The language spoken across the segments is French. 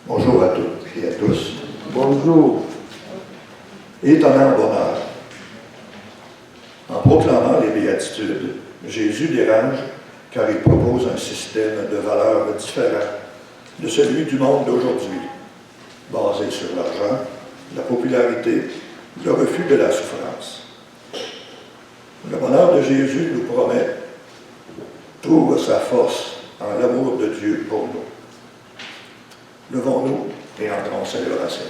Bonjour à toutes et à tous. Bonjour. Étonnant bonheur. En proclamant les béatitudes, Jésus dérange car il propose un système de valeurs différent de celui du monde d'aujourd'hui, basé sur l'argent, la popularité, le refus de la souffrance. Le bonheur de Jésus nous promet trouve sa force en l'amour de Dieu pour nous. Levons-nous et entrons en célébration.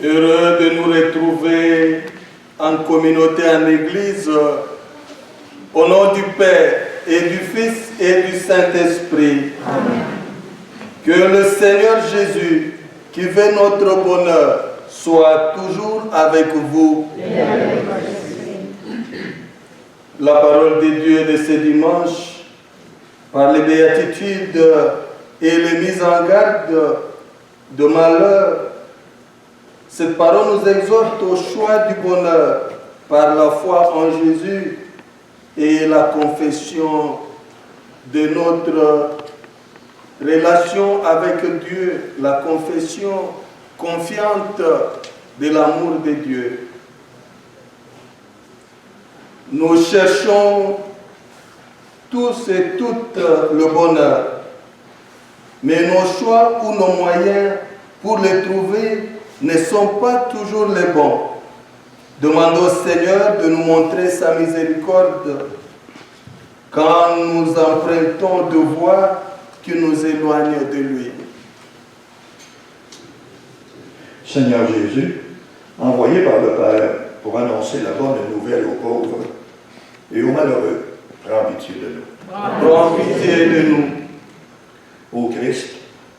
Heureux de nous retrouver en communauté, en Église, au nom du Père et du Fils et du Saint-Esprit. Amen. Que le Seigneur Jésus, qui veut notre bonheur, soit toujours avec vous. La parole de Dieu de ce dimanche, par les béatitudes et les mises en garde de malheur, cette parole nous exhorte au choix du bonheur par la foi en Jésus et la confession de notre relation avec Dieu, la confession confiante de l'amour de Dieu. Nous cherchons tous et toutes le bonheur, mais nos choix ou nos moyens pour le trouver ne sont pas toujours les bons. Demandons au Seigneur de nous montrer sa miséricorde quand nous empruntons de voies qui nous éloignent de lui. Seigneur Jésus, envoyé par le Père pour annoncer la bonne nouvelle aux pauvres et aux malheureux, prends pitié de nous. Prends pitié de nous. Ô Christ,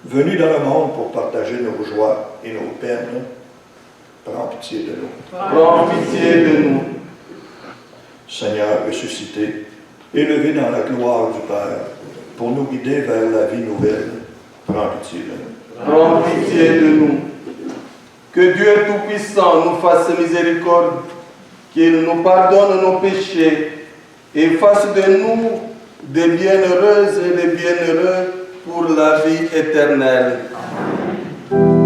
venu dans le monde pour partager nos joies et nos peines, prends pitié de nous. Prends pitié de nous. Seigneur ressuscité, élevé dans la gloire du Père, pour nous guider vers la vie nouvelle, prends pitié de nous. Prends pitié de nous. Que Dieu Tout-Puissant nous fasse miséricorde, qu'il nous pardonne nos péchés et fasse de nous des bienheureuses et des bienheureux pour la vie éternelle. Nous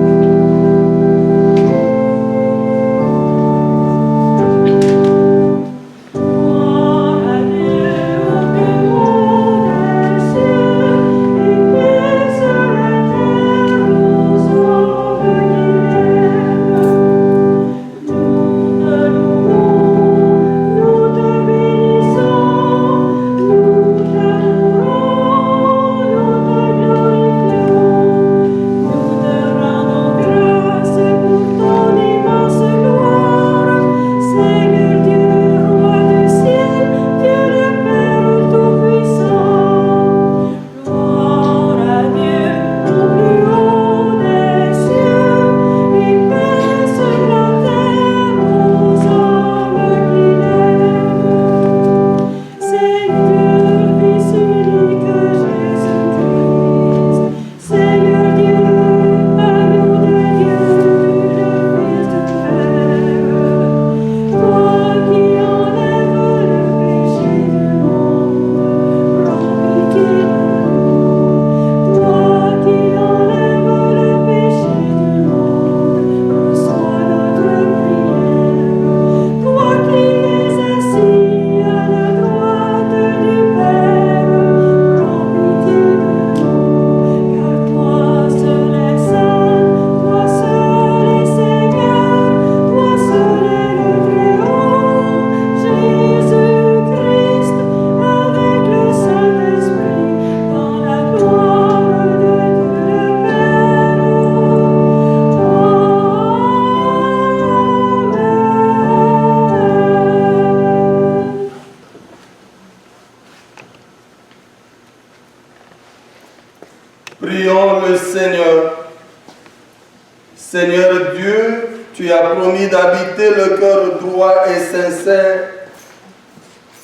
promis d'habiter le cœur droit et sincère.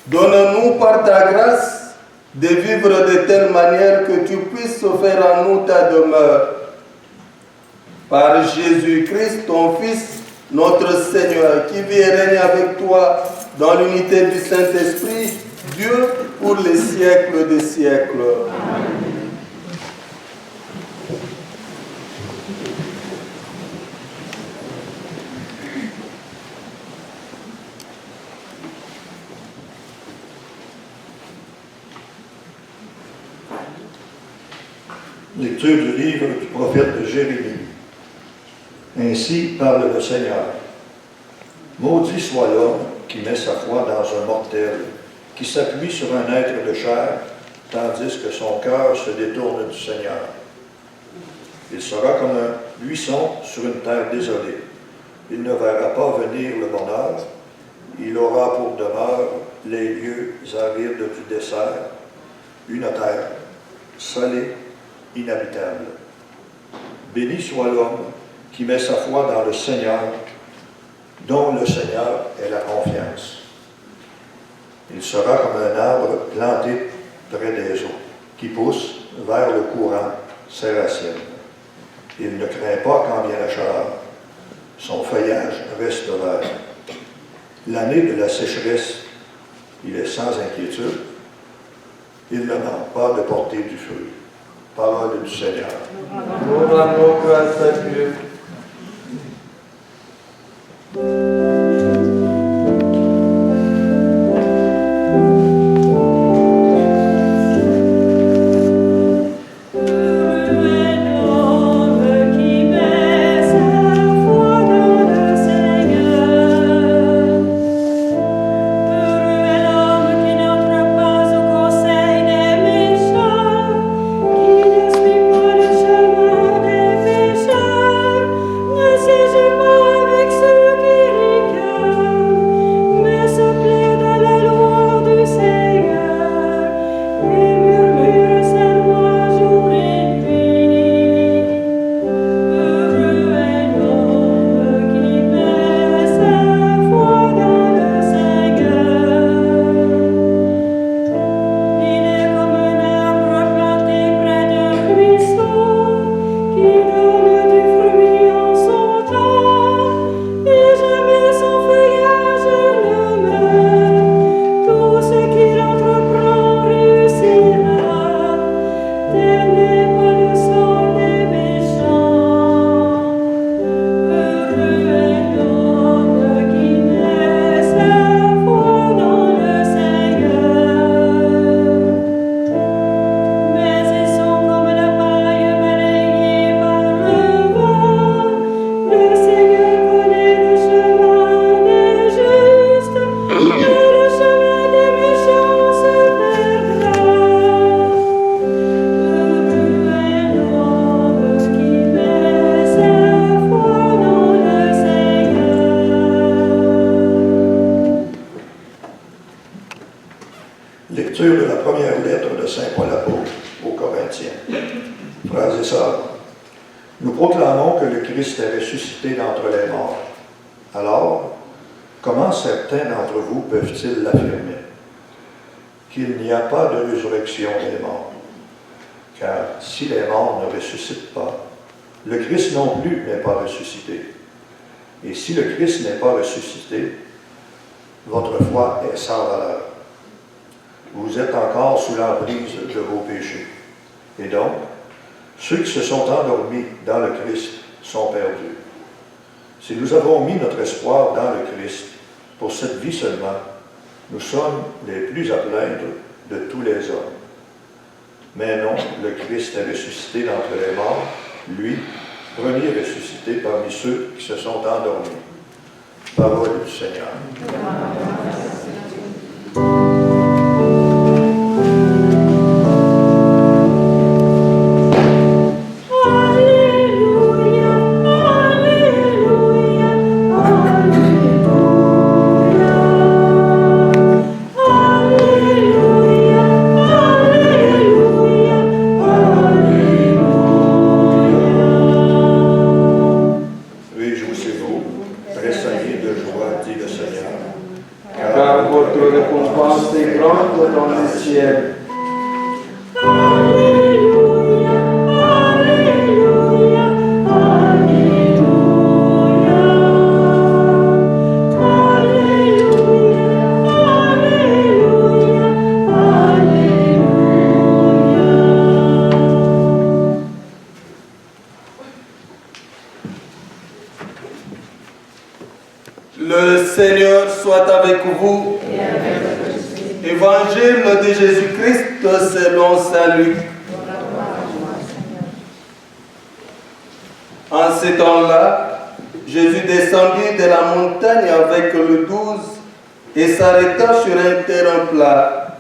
Donne-nous par ta grâce de vivre de telle manière que tu puisses faire en nous ta demeure. Par Jésus-Christ, ton Fils, notre Seigneur, qui vit et règne avec toi dans l'unité du Saint-Esprit, Dieu pour les siècles des siècles. Amen. Lecture du livre du prophète Jérémie. Ainsi parle le Seigneur. Maudit soit l'homme qui met sa foi dans un mortel, qui s'appuie sur un être de chair, tandis que son cœur se détourne du Seigneur. Il sera comme un buisson sur une terre désolée. Il ne verra pas venir le bonheur. Il aura pour demeure les lieux arides du désert, une terre salée, inhabitable. Béni soit l'homme qui met sa foi dans le Seigneur, dont le Seigneur est la confiance. Il sera comme un arbre planté près des eaux, qui pousse vers le courant ses racines. Il ne craint pas quand vient la chaleur. Son feuillage reste vert. L'année de la sécheresse, il est sans inquiétude. Il ne manque pas de porter du fruit. Parole du Seigneur. Nous rendons grâce à Dieu. Lecture de la première lettre de Saint Paul apôtre aux Corinthiens. Frères et sœurs, nous proclamons que le Christ est ressuscité d'entre les morts. Alors, comment certains d'entre vous peuvent-ils l'affirmer? Qu'il n'y a pas de résurrection des morts. Car si les morts ne ressuscitent pas, le Christ non plus n'est pas ressuscité. Et si le Christ n'est pas ressuscité, votre foi est sans valeur. Vous êtes encore sous l'emprise de vos péchés. Et donc, ceux qui se sont endormis dans le Christ sont perdus. Si nous avons mis notre espoir dans le Christ, pour cette vie seulement, nous sommes les plus à plaindre de tous les hommes. Mais non, le Christ est ressuscité d'entre les morts, lui, premier ressuscité parmi ceux qui se sont endormis. Parole du Seigneur. cri de joie, dit le Seigneur. Car votre récompense est grande dans le ciel. Alléluia, Alléluia, Alléluia. Alléluia, Alléluia, Alléluia. Le Seigneur soit avec vous. Évangile de Jésus-Christ selon saint Luc. En ces temps-là, Jésus descendit de la montagne avec le 12 et s'arrêta sur un terrain plat.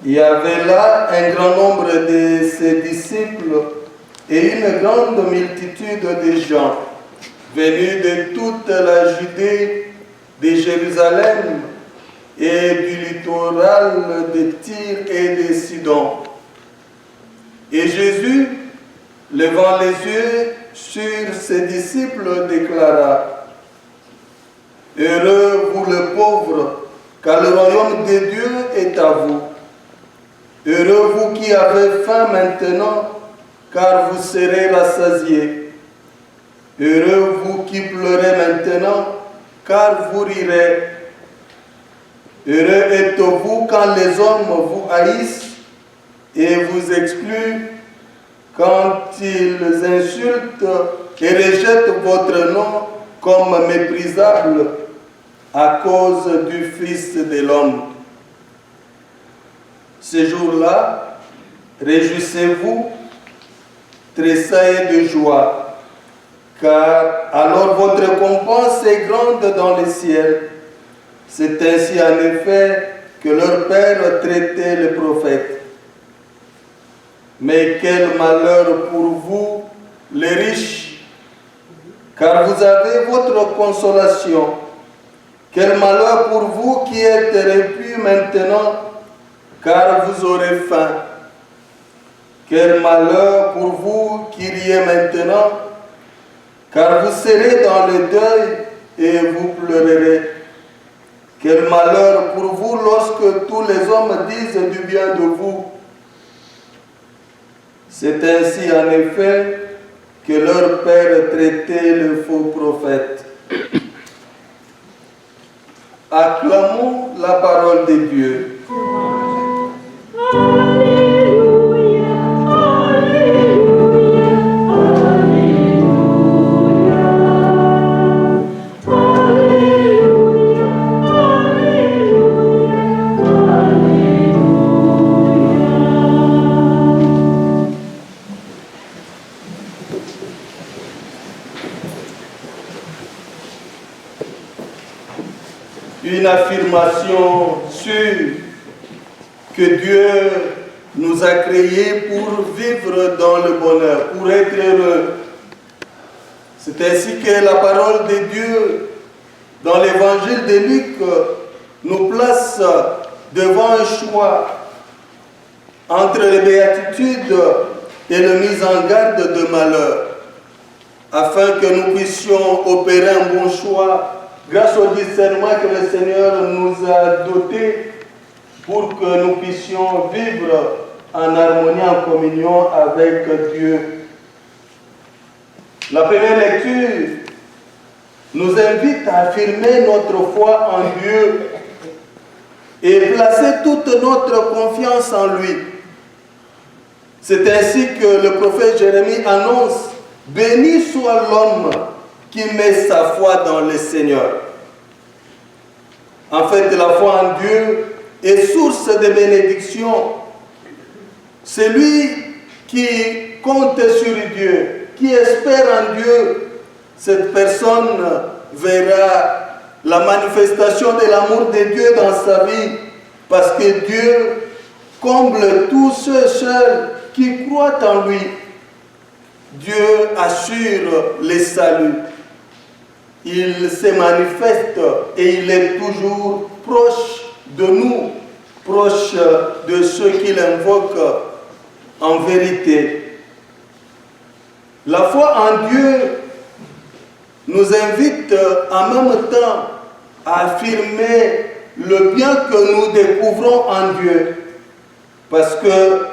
Il y avait là un grand nombre de ses disciples et une grande multitude de gens venus de toute la Judée, de Jérusalem et du littoral de Tyr et de Sidon. Et Jésus, levant les yeux sur ses disciples, déclara: Heureux vous les pauvres, car le royaume de Dieu est à vous. Heureux vous qui avez faim maintenant, car vous serez rassasiés. Heureux vous qui pleurez maintenant, car vous rirez. Heureux êtes-vous quand les hommes vous haïssent et vous excluent, quand ils insultent et rejettent votre nom comme méprisable à cause du Fils de l'homme. Ce jour-là, réjouissez-vous, tressaillez de joie, car alors votre récompense est grande dans le ciel. C'est ainsi en effet que leur Père traitait les prophètes. Mais quel malheur pour vous, les riches, car vous avez votre consolation. Quel malheur pour vous qui êtes repus maintenant, car vous aurez faim. Quel malheur pour vous qui riez maintenant, car vous serez dans le deuil et vous pleurerez. Quel malheur pour vous lorsque tous les hommes disent du bien de vous. C'est ainsi en effet que leur père traitait les faux prophètes. Acclamons la parole de Dieu. Alléluia, Alléluia, Alléluia. Alléluia, Alléluia, Alléluia. Une affirmation sûre que Dieu nous a créés pour vivre dans le bonheur, pour être heureux. C'est ainsi que la parole de Dieu dans l'évangile de Luc nous place devant un choix entre les béatitudes et la mise en garde de malheur, afin que nous puissions opérer un bon choix grâce au discernement que le Seigneur nous a doté pour que nous puissions vivre en harmonie, en communion avec Dieu. La première lecture nous invite à affirmer notre foi en Dieu et placer toute notre confiance en lui. C'est ainsi que le prophète Jérémie annonce: béni soit l'homme qui met sa foi dans le Seigneur. En fait, la foi en Dieu est source de bénédiction. Celui qui compte sur Dieu, qui espère en Dieu, cette personne verra la manifestation de l'amour de Dieu dans sa vie, parce que Dieu comble tous ceux seuls qui croient en lui. Dieu assure le salut. Il se manifeste et il est toujours proche de nous, proche de ceux qui l'invoquent en vérité. La foi en Dieu nous invite en même temps à affirmer le bien que nous découvrons en Dieu. Parce que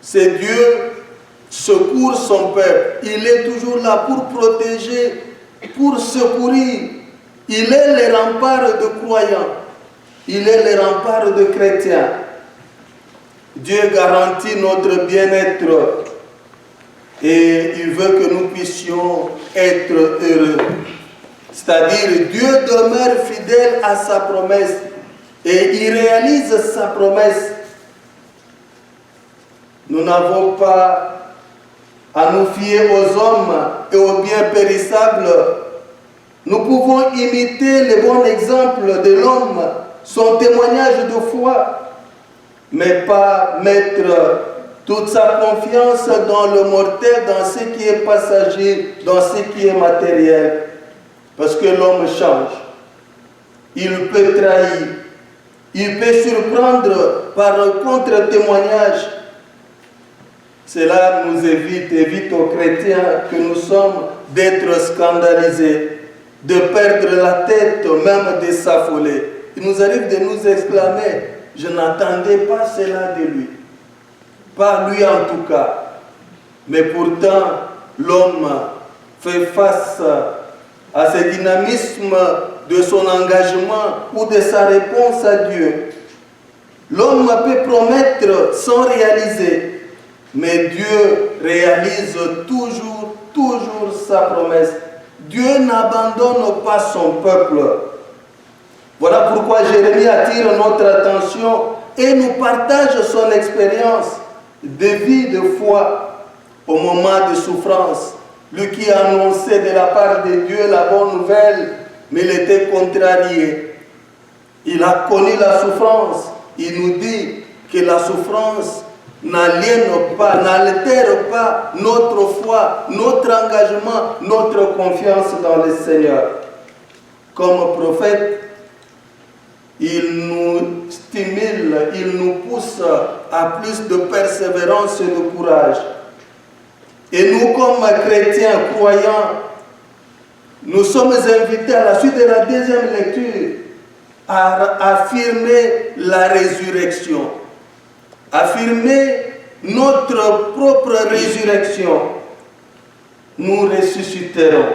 c'est Dieu secourt son peuple. Il est toujours là pour protéger, pour secourir. Il est le rempart de croyants. Il est le rempart de chrétiens. Dieu garantit notre bien-être et il veut que nous puissions être heureux. C'est-à-dire, Dieu demeure fidèle à sa promesse et il réalise sa promesse. Nous n'avons pas à nous fier aux hommes et aux biens périssables. Nous pouvons imiter le bon exemple de l'homme, son témoignage de foi, mais pas mettre toute sa confiance dans le mortel, dans ce qui est passager, dans ce qui est matériel. Parce que l'homme change. Il peut trahir. Il peut surprendre par un contre-témoignage. Cela nous évite aux chrétiens que nous sommes d'être scandalisés, de perdre la tête, même de s'affoler. Il nous arrive de nous exclamer, je n'attendais pas cela de lui. Pas lui en tout cas. Mais pourtant, l'homme fait face à ce dynamisme de son engagement ou de sa réponse à Dieu. L'homme peut promettre sans réaliser. Mais Dieu réalise toujours sa promesse. Dieu n'abandonne pas son peuple. Voilà pourquoi Jérémie attire notre attention et nous partage son expérience de vie de foi au moment de souffrance. Lui qui a annoncé de la part de Dieu la bonne nouvelle, mais il était contrarié. Il a connu la souffrance. Il nous dit que la souffrance n'aliène pas, n'altère pas notre foi, notre engagement, notre confiance dans le Seigneur. Comme prophète, il nous stimule, il nous pousse à plus de persévérance et de courage. Et nous, comme chrétiens croyants, nous sommes invités à la suite de la deuxième lecture à affirmer la résurrection. Affirmer notre propre résurrection. Nous ressusciterons.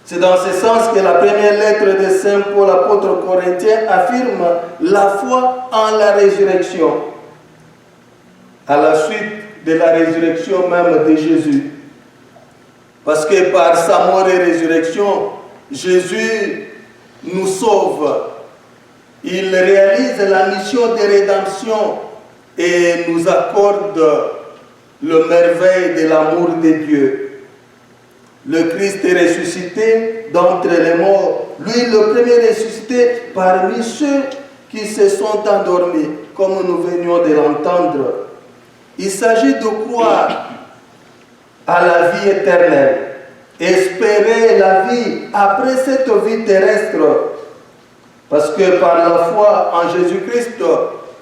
C'est dans ce sens que la première lettre de Saint Paul, apôtre corinthien, affirme la foi en la résurrection. À la suite de la résurrection même de Jésus. Parce que par sa mort et résurrection, Jésus nous sauve. Il réalise la mission de rédemption et nous accorde le merveille de l'amour de Dieu. Le Christ est ressuscité d'entre les morts. Lui, le premier ressuscité parmi ceux qui se sont endormis, comme nous venions de l'entendre. Il s'agit de croire à la vie éternelle, espérer la vie après cette vie terrestre. Parce que par la foi en Jésus-Christ,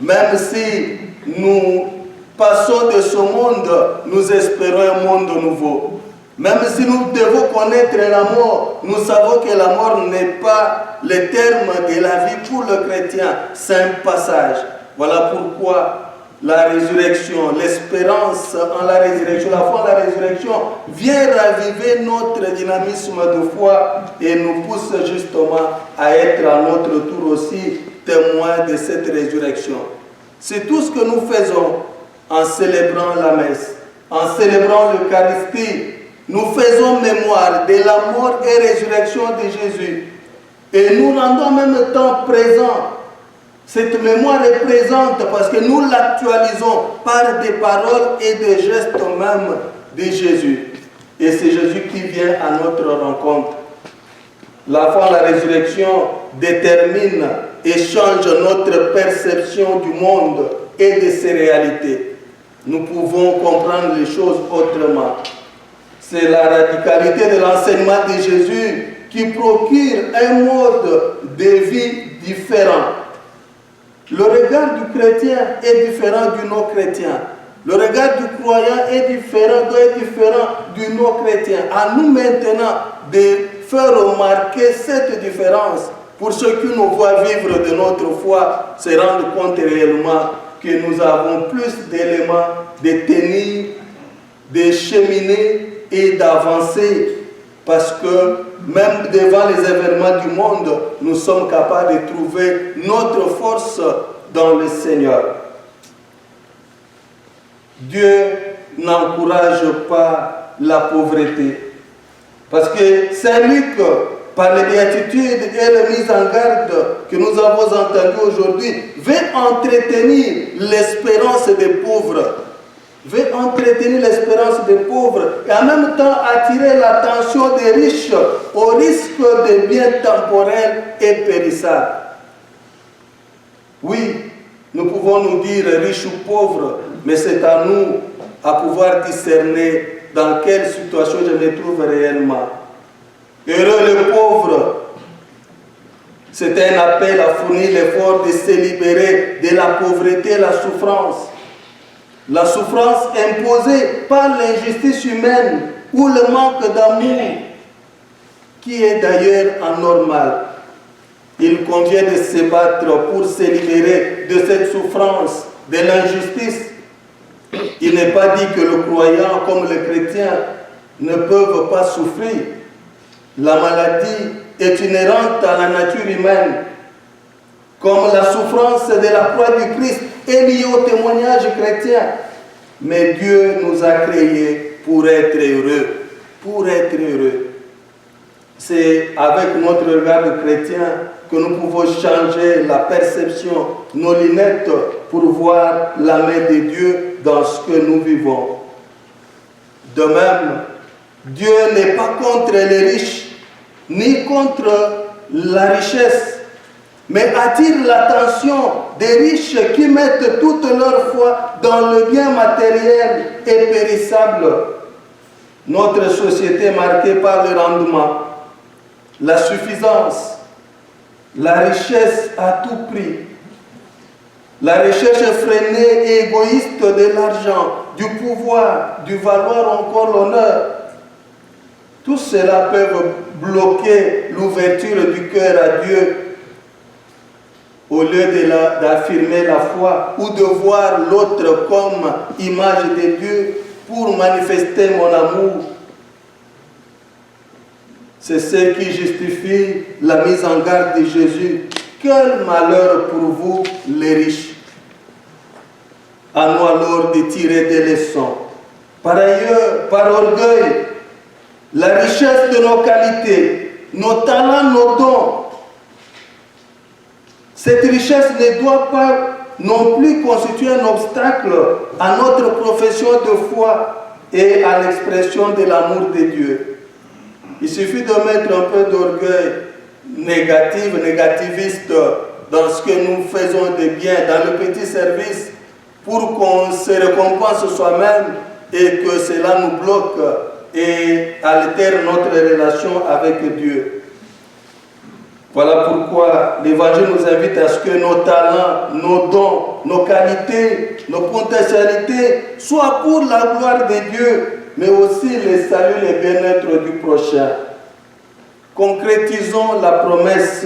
même si nous passons de ce monde, nous espérons un monde nouveau. Même si nous devons connaître la mort, nous savons que la mort n'est pas le terme de la vie pour le chrétien, c'est un passage. Voilà pourquoi la résurrection, l'espérance en la résurrection, la foi en la résurrection vient raviver notre dynamisme de foi et nous pousse justement à être à notre tour aussi témoins de cette résurrection. C'est tout ce que nous faisons en célébrant la messe, en célébrant l'Eucharistie. Nous faisons mémoire de la mort et résurrection de Jésus. Et nous rendons en même temps présent. Cette mémoire est présente parce que nous l'actualisons par des paroles et des gestes même de Jésus. Et c'est Jésus qui vient à notre rencontre. La foi en la résurrection détermine et change notre perception du monde et de ses réalités. Nous pouvons comprendre les choses autrement. C'est la radicalité de l'enseignement de Jésus qui procure un mode de vie différent. Le regard du chrétien est différent du non-chrétien. Le regard du croyant est différent, doit être différent du non-chrétien. À nous maintenant de faire remarquer cette différence pour ceux qui nous voient vivre de notre foi, se rendent compte réellement que nous avons plus d'éléments de tenir, de cheminer et d'avancer. Parce que même devant les événements du monde, nous sommes capables de trouver notre force dans le Seigneur. Dieu n'encourage pas la pauvreté. Parce que Saint Luc, par les béatitudes et les mises en garde que nous avons entendues aujourd'hui, veut entretenir l'espérance des pauvres. Veut entretenir l'espérance des pauvres et en même temps attirer l'attention des riches au risque des biens temporels et périssables. Oui, nous pouvons nous dire riches ou pauvres, mais c'est à nous à pouvoir discerner dans quelle situation je me trouve réellement. Heureux le pauvre. C'est un appel à fournir l'effort de se libérer de la pauvreté et la souffrance. La souffrance imposée par l'injustice humaine ou le manque d'amour, qui est d'ailleurs anormal. Il convient de se battre pour se libérer de cette souffrance, de l'injustice. Il n'est pas dit que le croyant comme le chrétien ne peuvent pas souffrir. La maladie est inhérente à la nature humaine, comme la souffrance de la croix du Christ est liée au témoignage chrétien. Mais Dieu nous a créés pour être heureux. Pour être heureux. C'est avec notre regard de chrétien que nous pouvons changer la perception, nos lunettes, pour voir la main de Dieu dans ce que nous vivons. De même, Dieu n'est pas contre les riches, ni contre la richesse, mais attire l'attention des riches qui mettent toute leur foi dans le bien matériel et périssable. Notre société est marquée par le rendement, la suffisance, la richesse à tout prix, la recherche effrénée et égoïste de l'argent, du pouvoir, du valoir, encore l'honneur. Tout cela peut bloquer l'ouverture du cœur à Dieu au lieu d'affirmer la foi ou de voir l'autre comme image de Dieu pour manifester mon amour. C'est ce qui justifie la mise en garde de Jésus. Quel malheur pour vous, les riches! À nous alors de tirer des leçons. Par ailleurs, par orgueil, la richesse de nos qualités, nos talents, nos dons, cette richesse ne doit pas non plus constituer un obstacle à notre profession de foi et à l'expression de l'amour de Dieu. Il suffit de mettre un peu d'orgueil négativiste dans ce que nous faisons de bien, dans le petit service, pour qu'on se récompense soi-même et que cela nous bloque et altère notre relation avec Dieu. Voilà pourquoi l'Évangile nous invite à ce que nos talents, nos dons, nos qualités, nos potentialités soient pour la gloire de Dieu, mais aussi le salut et le bien-être du prochain. Concrétisons la promesse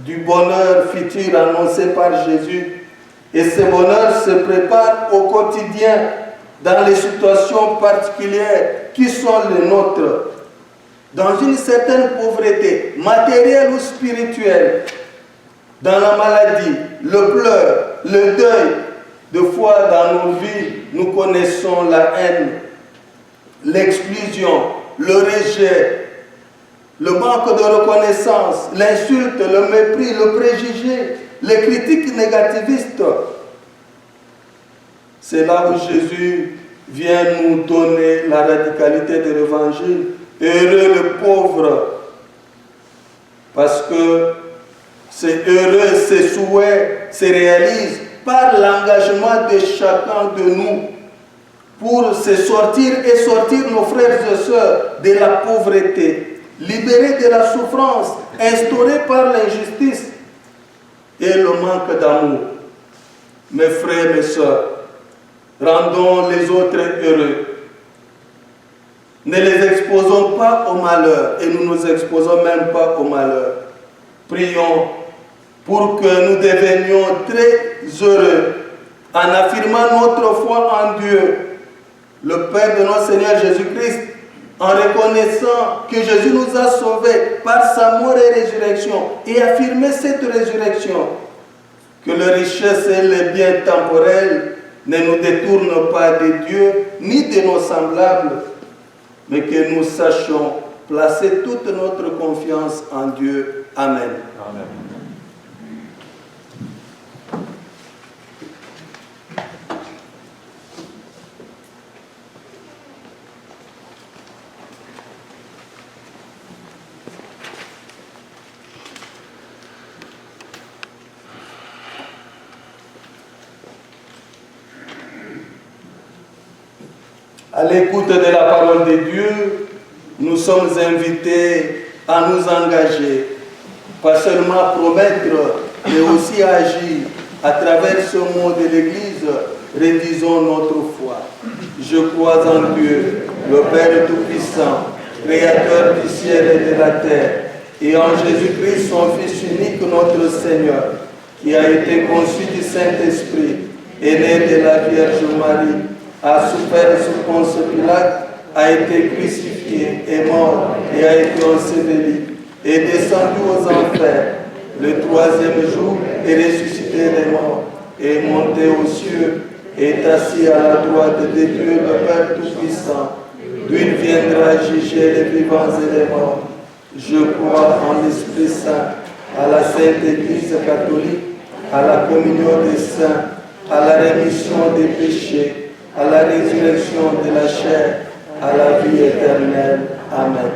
du bonheur futur annoncé par Jésus. Et ce bonheur se prépare au quotidien dans les situations particulières qui sont les nôtres. Dans une certaine pauvreté matérielle ou spirituelle, dans la maladie, le pleur, le deuil, de fois dans nos vies, nous connaissons la haine, l'exclusion, le rejet, le manque de reconnaissance, l'insulte, le mépris, le préjugé, les critiques négativistes. C'est là où Jésus vient nous donner la radicalité de l'Évangile. Heureux le pauvre, parce que c'est heureux, ces souhaits se réalisent par l'engagement de chacun de nous pour se sortir et sortir nos frères et sœurs de la pauvreté, libérés de la souffrance instaurée par l'injustice et le manque d'amour. Mes frères, mes sœurs, rendons les autres heureux. Ne les exposons pas au malheur et nous ne nous exposons même pas au malheur. Prions pour que nous devenions très heureux en affirmant notre foi en Dieu, le Père de notre Seigneur Jésus-Christ, en reconnaissant que Jésus nous a sauvés par sa mort et résurrection, et affirmer cette résurrection, que les richesses et les biens temporels ne nous détournent pas de Dieu ni de nos semblables, mais que nous sachions placer toute notre confiance en Dieu. Amen. Amen. À l'écoute de la parole de Dieu, nous sommes invités à nous engager, pas seulement à promettre, mais aussi à agir. À travers ce mot de l'Église, redisons notre foi. Je crois en Dieu, le Père Tout-Puissant, Créateur du ciel et de la terre, et en Jésus-Christ, son Fils unique, notre Seigneur, qui a été conçu du Saint-Esprit, est né de la Vierge Marie, a souffert sous Ponce Pilate, a été crucifié, est mort et a été enseveli, est descendu aux enfers. Le troisième jour est ressuscité des morts, est monté aux cieux, est assis à la droite de Dieu le Père Tout-Puissant, d'où il viendra juger les vivants et les morts. Je crois en l'Esprit Saint, à la Sainte Église catholique, à la communion des saints, à la rémission des péchés, à la résurrection de la chair, à la vie éternelle. Amen.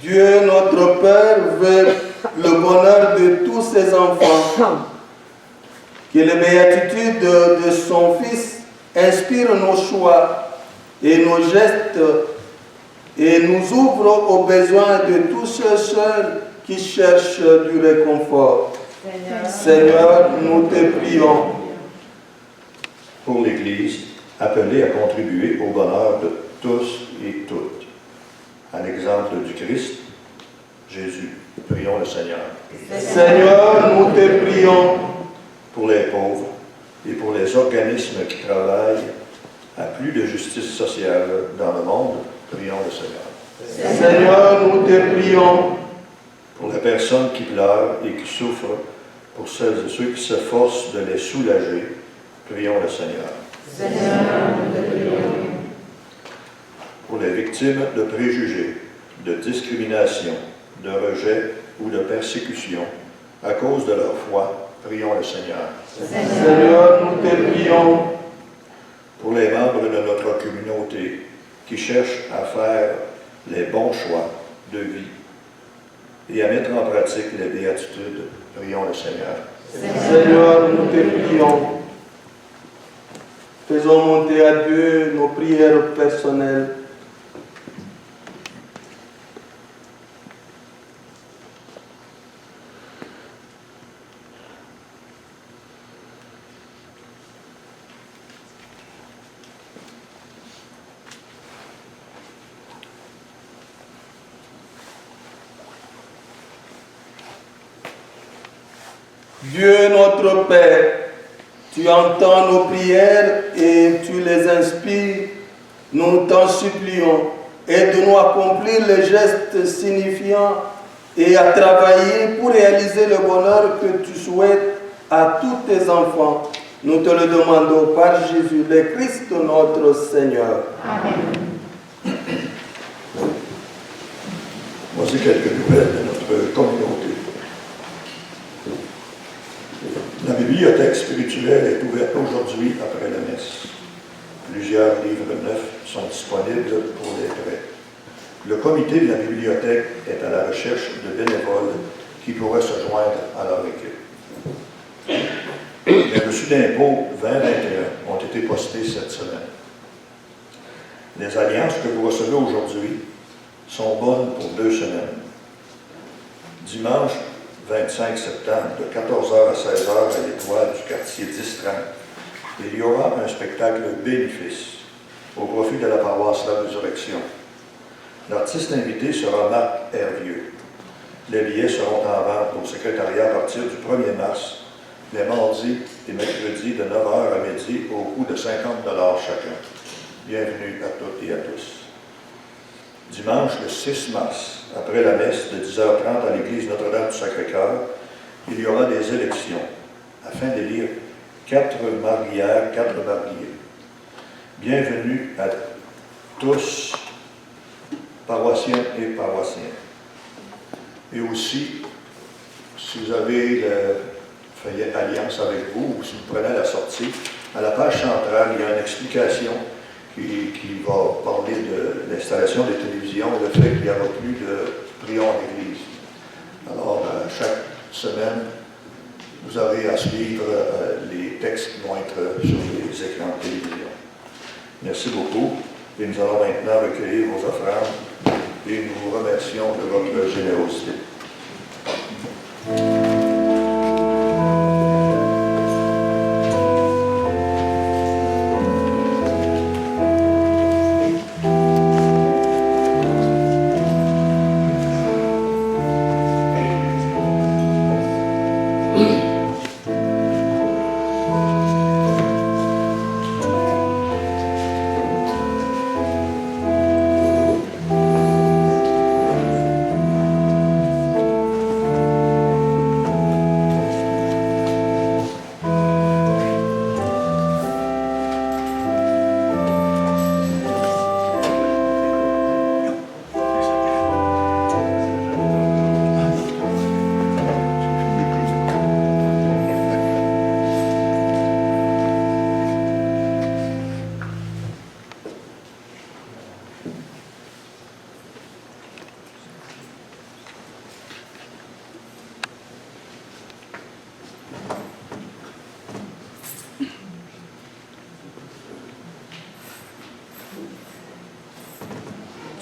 Dieu notre Père veut le bonheur de tous ses enfants. Que les béatitudes de son Fils inspirent nos choix et nos gestes et nous ouvrent aux besoins de tous ceux qui cherchent du réconfort. Seigneur, nous te prions. Pour l'Église, appelée à contribuer au bonheur de tous et toutes. À l'exemple du Christ, Jésus, prions le Seigneur. Seigneur, nous te prions. Pour les pauvres et pour les organismes qui travaillent à plus de justice sociale dans le monde, prions le Seigneur. Seigneur, nous te prions. Pour les personnes qui pleurent et qui souffrent, pour celles et ceux qui s'efforcent de les soulager, prions le Seigneur. Seigneur, nous te prions. Pour les victimes de préjugés, de discrimination, de rejet ou de persécution à cause de leur foi, prions le Seigneur. Seigneur, nous te prions. Pour les membres de notre communauté qui cherchent à faire les bons choix de vie et à mettre en pratique les béatitudes, prions le Seigneur. Seigneur, nous te prions. Faisons monter à Dieu nos prières personnelles. Dieu notre Père, tu entends nos prières et tu les inspires. Nous t'en supplions. Aide-nous à accomplir les gestes signifiants et à travailler pour réaliser le bonheur que tu souhaites à tous tes enfants. Nous te le demandons par Jésus, le Christ notre Seigneur. Amen. Voici quelques nouvelles de notre communauté. La bibliothèque spirituelle est ouverte aujourd'hui après la messe. Plusieurs livres neufs sont disponibles pour les prêts. Le comité de la bibliothèque est à la recherche de bénévoles qui pourraient se joindre à leur équipe. Les reçus d'impôts 2021 ont été postés cette semaine. Les alliances que vous recevez aujourd'hui sont bonnes pour 2 semaines. Dimanche 25 septembre, de 14h à 16h à l'Étoile du quartier 10-30, il y aura un spectacle bénéfice au profit de la paroisse La Résurrection. L'artiste invité sera Marc Hervieux. Les billets seront en vente au secrétariat à partir du 1er mars, les mardis et mercredis de 9h à midi au coût de 50 $ chacun. Bienvenue à toutes et à tous. Dimanche le 6 mars, après la messe de 10h30 à l'église Notre-Dame du Sacré-Cœur, il y aura des élections afin d'élire 4 marguières, 4 marguiers. Bienvenue à tous, paroissiens et paroissiens. Et aussi, si vous avez le feuillet Alliance avec vous, ou si vous prenez la sortie, à la page centrale, il y a une explication qui va parler de l'installation des télévisions et le fait qu'il n'y aura plus de prions en église. Alors, chaque semaine, vous avez à suivre les textes qui vont être sur les écrans de télévision. Merci beaucoup. Et nous allons maintenant recueillir vos offrandes et nous vous remercions de votre générosité.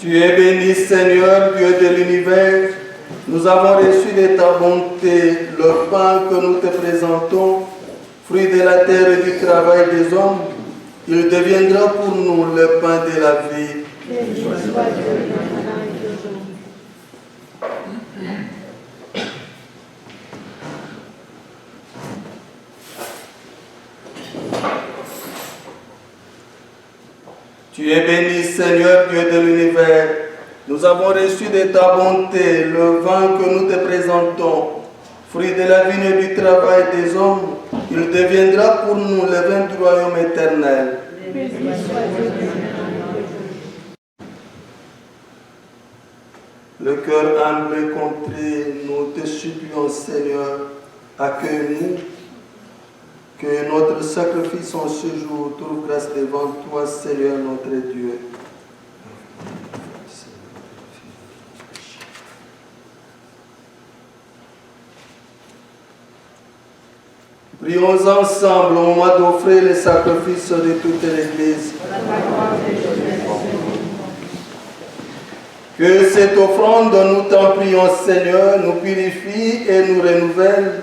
Tu es béni, Seigneur, Dieu de l'univers. Nous avons reçu de ta bonté le pain que nous te présentons, fruit de la terre et du travail des hommes. Il deviendra pour nous le pain de la vie. Tu es béni, Seigneur, Dieu de l'univers. Nous avons reçu de ta bonté le vin que nous te présentons, fruit de la vigne et du travail des hommes. Il deviendra pour nous le vin du royaume éternel. Le cœur humble et contré, nous te supplions, Seigneur, accueille-nous. Que notre sacrifice en ce jour trouve grâce devant toi, Seigneur notre Dieu. Prions ensemble au moment d'offrir les sacrifices de toute l'Église. Que cette offrande, nous t'en prions, Seigneur, nous purifie et nous renouvelle.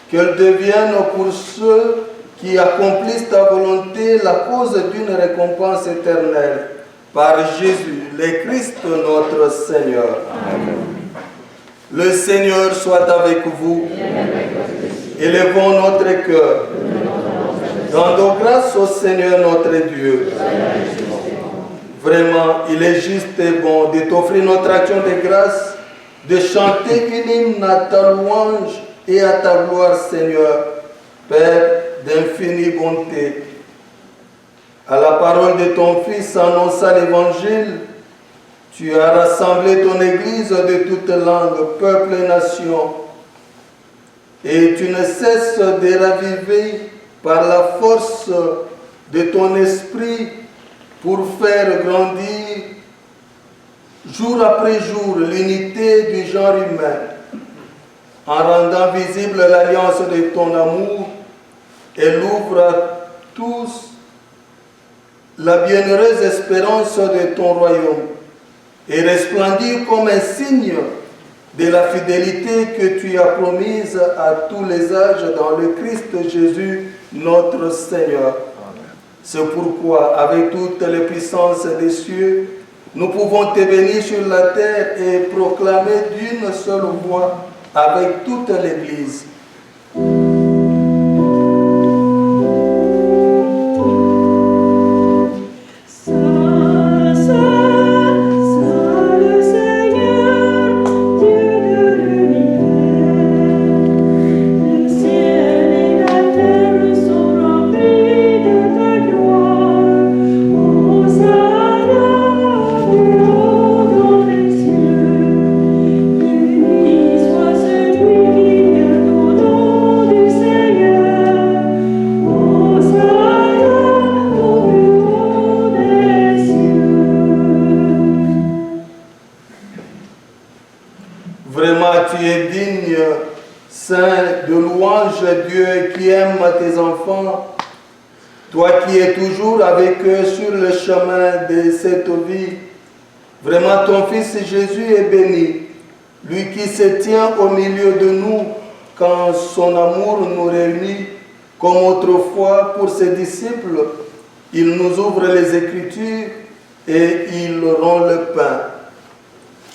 Qu'elle devienne pour ceux qui accomplissent ta volonté la cause d'une récompense éternelle. Par Jésus, le Christ notre Seigneur. Amen. Le Seigneur soit avec vous. Élevons notre cœur. Rendons grâce au Seigneur notre Dieu. Vraiment, il est juste et bon de t'offrir notre action de grâce, de chanter une hymne à ta louange et à ta gloire, Seigneur, Père d'infinie bonté. À la parole de ton Fils annonçant l'Évangile, tu as rassemblé ton Église de toutes langues, peuples et nations, et tu ne cesses de raviver par la force de ton esprit pour faire grandir jour après jour l'unité du genre humain, en rendant visible l'alliance de ton amour, et l'ouvre à tous la bienheureuse espérance de ton royaume, et resplendir comme un signe de la fidélité que tu as promise à tous les âges dans le Christ Jésus, notre Seigneur. C'est pourquoi, avec toutes les puissances des cieux, nous pouvons te bénir sur la terre et proclamer d'une seule voix avec toute l'Église. Dieu qui aime tes enfants, toi qui es toujours avec eux sur le chemin de cette vie. Vraiment, ton Fils Jésus est béni, lui qui se tient au milieu de nous quand son amour nous réunit, comme autrefois pour ses disciples. Il nous ouvre les Écritures et il rend le pain.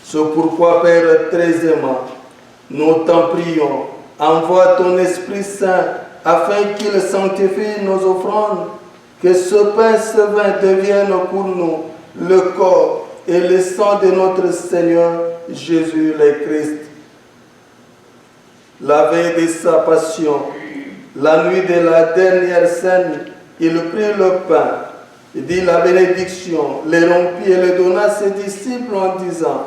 C'est pourquoi, Père très aimant, nous t'en prions. Envoie ton Esprit Saint afin qu'il sanctifie nos offrandes, que ce pain, ce vin devienne pour nous le corps et le sang de notre Seigneur Jésus le Christ. La veille de sa passion, la nuit de la dernière scène, il prit le pain, il dit la bénédiction, le rompit et le donna à ses disciples en disant: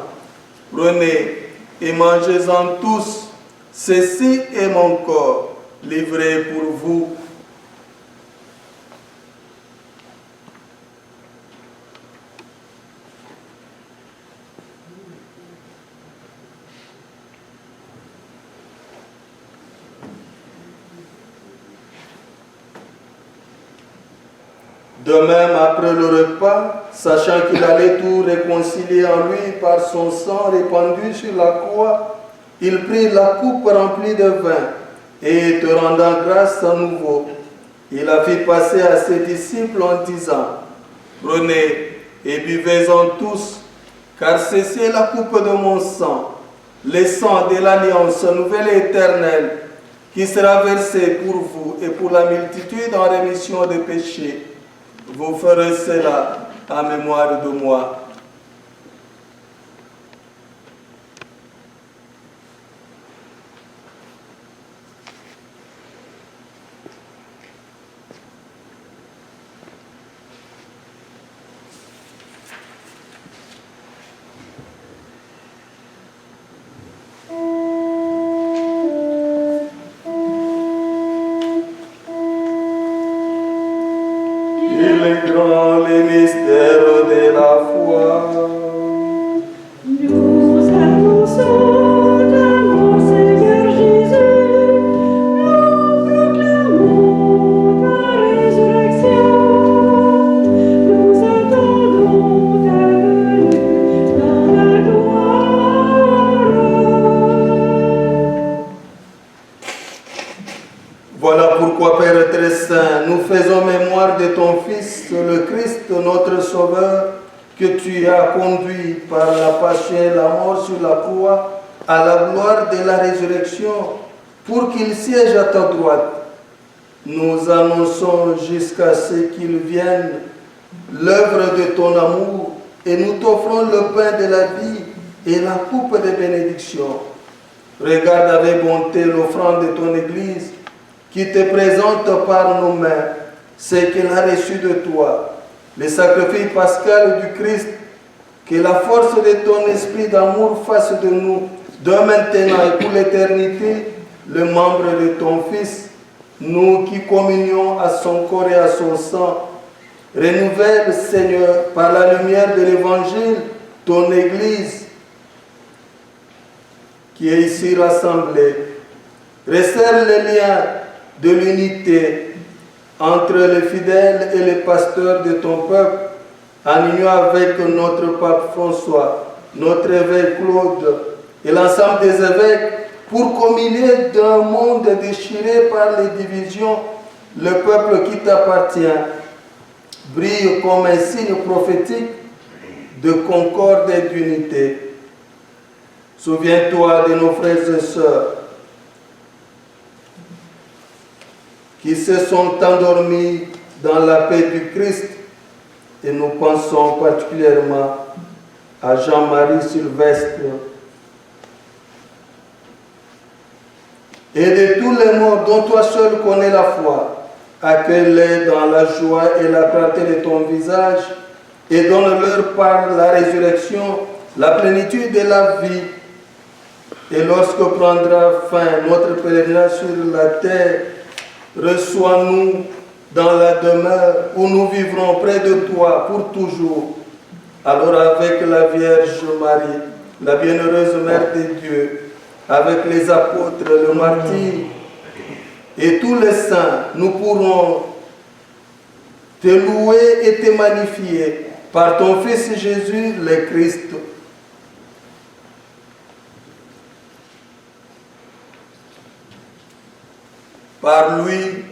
prenez et mangez-en tous. Ceci est mon corps, livré pour vous. De même, après le repas, sachant qu'il allait tout réconcilier en lui par son sang répandu sur la croix, il prit la coupe remplie de vin et, te rendant grâce à nouveau, il la fit passer à ses disciples en disant: prenez et buvez-en tous, car ceci est la coupe de mon sang, le sang de l'alliance nouvelle et éternelle, qui sera versé pour vous et pour la multitude en rémission des péchés. Vous ferez cela en mémoire de moi. Il est grand le mystère de la foi. Nous annonçons ta mort, Seigneur Jésus. Nous proclamons ta résurrection. Nous attendons ta venue dans la gloire. Voilà pourquoi, Père très saint, nous faisons mémoire de ton Fils, le Christ, notre Sauveur, que tu as conduit par la passion et la mort sur la croix à la gloire de la résurrection, pour qu'il siège à ta droite. Nous annonçons jusqu'à ce qu'il vienne l'œuvre de ton amour et nous t'offrons le pain de la vie et la coupe de bénédiction. Regarde avec bonté l'offrande de ton Église qui te présente par nos mains ce qu'elle a reçu de toi, le sacrifice pascal du Christ. Que la force de ton esprit d'amour fasse de nous, de maintenant et pour l'éternité, le membre de ton Fils, nous qui communions à son corps et à son sang. Renouvelle, Seigneur, par la lumière de l'Évangile, ton Église qui est ici rassemblée. Resserre les liens de l'unité entre les fidèles et les pasteurs de ton peuple, en union avec notre pape François, notre évêque Claude, et l'ensemble des évêques, pour qu'au milieu d'un monde déchiré par les divisions, le peuple qui t'appartient brille comme un signe prophétique de concorde et d'unité. Souviens-toi de nos frères et sœurs qui se sont endormis dans la paix du Christ, et nous pensons particulièrement à Jean-Marie Sylvestre et de tous les morts dont toi seul connais la foi. Accueille-les dans la joie et la clarté de ton visage et donne-leur par la résurrection la plénitude de la vie. Et lorsque prendra fin notre pèlerinage sur la terre, reçois-nous dans la demeure où nous vivrons près de toi pour toujours. Alors avec la Vierge Marie, la bienheureuse Mère de Dieu, avec les apôtres, le martyr et tous les saints, nous pourrons te louer et te magnifier par ton Fils Jésus, le Christ. Par lui,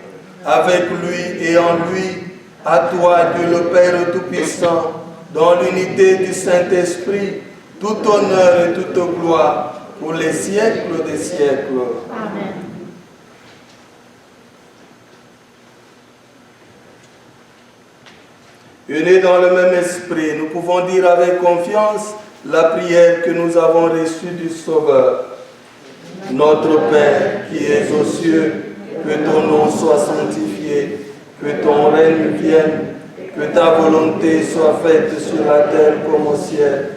avec lui et en lui, à toi, Dieu le Père Tout-Puissant, dans l'unité du Saint-Esprit, tout honneur et toute gloire pour les siècles des siècles. Amen. Unis dans le même esprit, nous pouvons dire avec confiance la prière que nous avons reçue du Sauveur. Notre Père qui es aux cieux, que ton nom soit sanctifié, que ton règne vienne, que ta volonté soit faite sur la terre comme au ciel.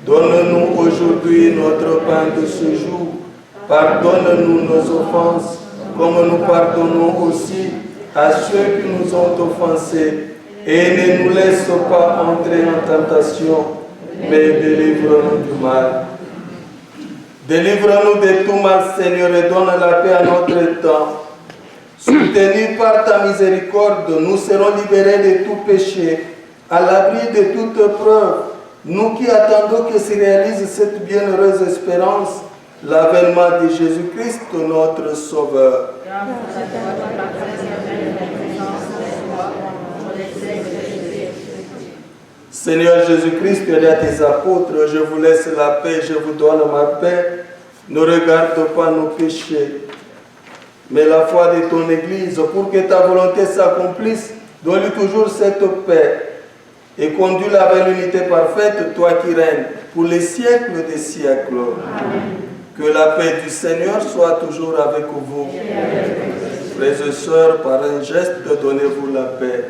Donne-nous aujourd'hui notre pain de ce jour. Pardonne-nous nos offenses, comme nous pardonnons aussi à ceux qui nous ont offensés. Et ne nous laisse pas entrer en tentation, mais délivre-nous du mal. Délivre-nous de tout mal, Seigneur, et donne la paix à notre temps. Soutenus par ta miséricorde, nous serons libérés de tout péché, à l'abri de toute preuve, nous qui attendons que se réalise cette bienheureuse espérance, l'avènement de Jésus-Christ, notre Sauveur. Seigneur Jésus-Christ, tu as dit à tes apôtres, je vous laisse la paix, je vous donne ma paix. Ne regarde pas nos péchés, mais la foi de ton Église, pour que ta volonté s'accomplisse, donne-lui toujours cette paix et conduis-la vers l'unité parfaite, toi qui règnes pour les siècles des siècles. Amen. Que la paix du Seigneur soit toujours avec vous. Frères et sœurs, par un geste, donnez-vous la paix.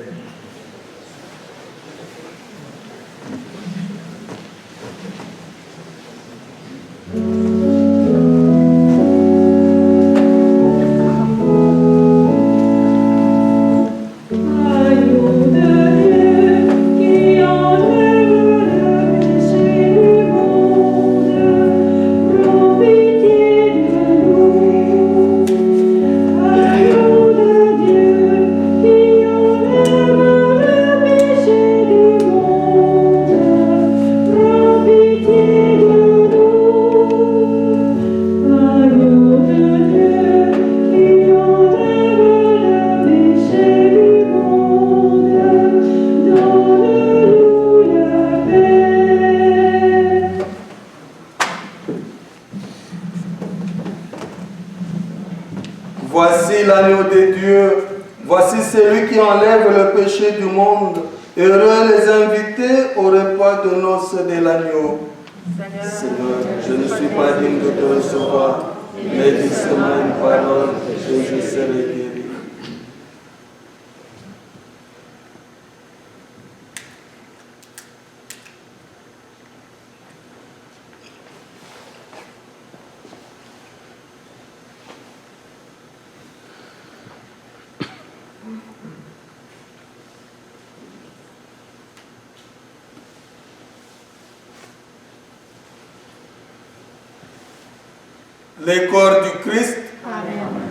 Voici l'agneau de Dieu, voici celui qui enlève le péché du monde. Heureux les invités au repas de noces de l'agneau. Seigneur, je ne suis pas digne de te recevoir, mais dis seulement une parole et je serai guéri. Les corps du Christ. Amen.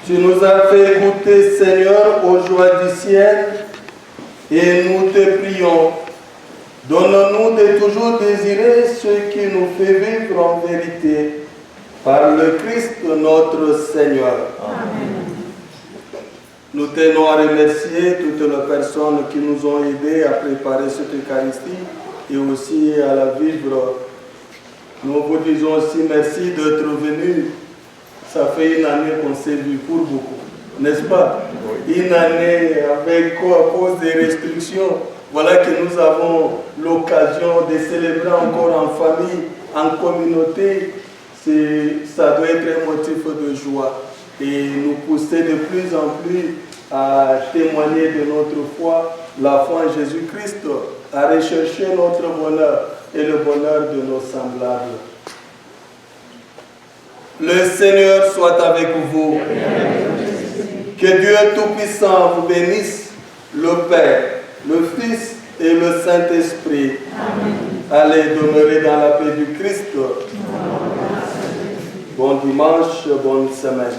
Tu nous as fait goûter, Seigneur, aux joies du ciel, et nous te prions. Donne-nous de toujours désirer ce qui nous fait vivre en vérité, par le Christ notre Seigneur. Amen. Nous tenons à remercier toutes les personnes qui nous ont aidés à préparer cette Eucharistie et aussi à la vivre. Nous vous disons aussi merci d'être venus. Ça fait une année qu'on s'est vu pour beaucoup, n'est-ce pas? Une année avec à cause des restrictions. Voilà que nous avons l'occasion de célébrer encore en famille, en communauté. Ça doit être un motif de joie et nous pousser de plus en plus à témoigner de notre foi, la foi en Jésus-Christ, à rechercher notre bonheur et le bonheur de nos semblables. Le Seigneur soit avec vous. Que Dieu Tout-Puissant vous bénisse, le Père, le Fils et le Saint-Esprit. Allez demeurer dans la paix du Christ. Bon dimanche, bonne semaine.